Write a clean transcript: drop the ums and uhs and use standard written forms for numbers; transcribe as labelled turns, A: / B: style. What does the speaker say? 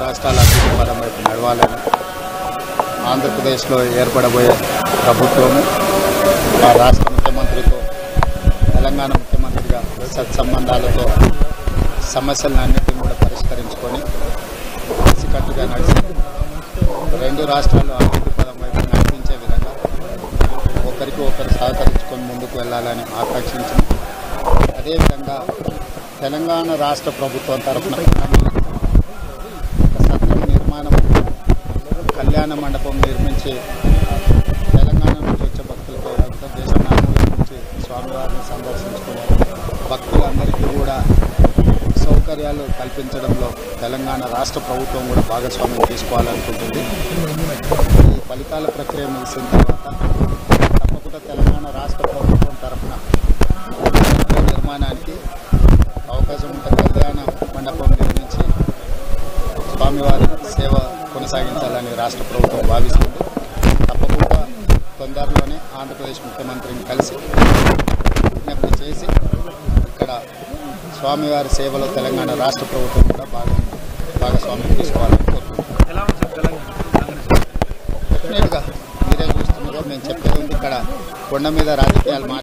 A: రాష్ట్రాల అభివృద్ధి పదం వైపు నడవాలని ఆంధ్రప్రదేశ్లో ఏర్పడబోయే ప్రభుత్వము ఆ రాష్ట్ర ముఖ్యమంత్రితో తెలంగాణ ముఖ్యమంత్రిగా సత్సంబంధాలతో సమస్యలన్నింటినీ కూడా పరిష్కరించుకొని కలిసికట్టుగా నడిచి రెండు రాష్ట్రాలు అభివృద్ధి పదం వైపు నడిపించే విధంగా ఒకరికి ఒకరు సహకరించుకొని ముందుకు వెళ్ళాలని ఆకాంక్షించింది. అదేవిధంగా తెలంగాణ రాష్ట్ర ప్రభుత్వం తరఫున ఒక సత్రం నిర్మాణం కళ్యాణ మండపం నిర్మించి తెలంగాణ నుంచి వచ్చే భక్తులతో కాకుండా దేశం నలుమూలల నుంచి స్వామివారిని సందర్శించుకునే భక్తులందరికీ కూడా సౌకర్యాలు కల్పించడంలో తెలంగాణ రాష్ట్ర ప్రభుత్వం కూడా భాగస్వామ్యం తీసుకోవాలనుకుంటుంది. ఈ ఫలితాల ప్రక్రియ ముగిసిన తర్వాత తప్పకుండా తెలంగాణ రాష్ట్ర ప్రభుత్వం తరఫున నిర్మాణానికి అవకాశం ఉంటే కళ్యాణ మండపం నిర్మించి స్వామివారి సేవ కొనసాగించాలని రాష్ట్ర ప్రభుత్వం భావిస్తుంది. తప్పకుండా తొందరలోనే ఆంధ్రప్రదేశ్ ముఖ్యమంత్రిని కలిసి విజ్ఞప్తి చేసి ఇక్కడ స్వామివారి సేవలో తెలంగాణ రాష్ట్ర ప్రభుత్వం కూడా భాగస్వామ్యం తీసుకోవాలని కోరుకుంటున్నాం. డెఫినెట్గా మీరే చూస్తున్నారు, మేము చెప్పేది ఉంది. ఇక్కడ కొండ మీద రాజకీయాలు